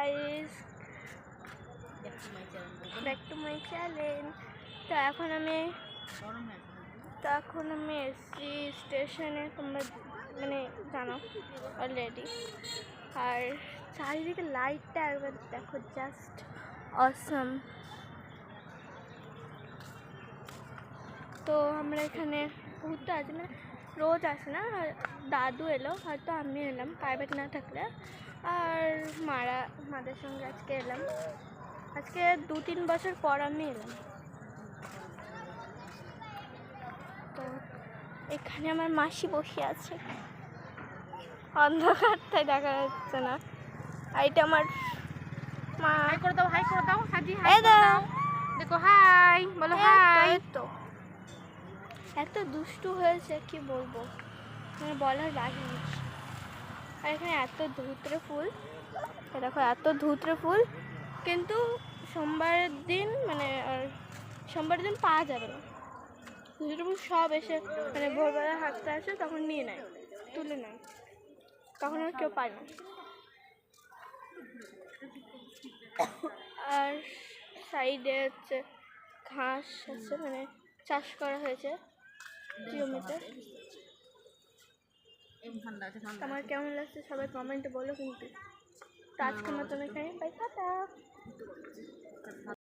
Guys, back to my channel. তো এখন আমি এসছি স্টেশনে, তোমরা মানে জানো অলরেডি। আর চারিদিকে লাইটটা একবার দেখো, জাস্ট অসম। তো আমরা এখানে ঘুরতে আসি, মানে রোজ আসি না, দাদু এলো, হয়তো আমি এলাম প্রাইভেট না থাকলে, আর মাদের সঙ্গে আজকে এলাম। আজকে 2-3 বছর পর আমি এলাম। তো এখানে আমার মাসি বসে আছে, অন্ধকারটাই দেখা যাচ্ছে না। আর এটা আমার মা। হাই করে দাও সাজি, হাই করে দাও। দেখো হাই বলো, হাই। তো এত দুষ্টু হয়েছে কি বলবো, মানে বলার বাহিনী। আর এখানে এত ধুতরে ফুল, দেখো এত ধুতরে ফুল, কিন্তু সোমবারের দিন পাওয়া যাবে না। ধুতরে ফুল সব এসে মানে ভোরবেলা হাঁটতে আসে, তখন নিয়ে নেয়, তুলে নেয়, তখন আর কেউ পায় না। আর সাইডে হচ্ছে ঘাস আছে, মানে চাষ করা হয়েছে জমিতে। আমার কেমন লাগছে সবাই কমেন্টে বলো কিন্তু। তো আজকের মতন এখানে বাই, টাটা।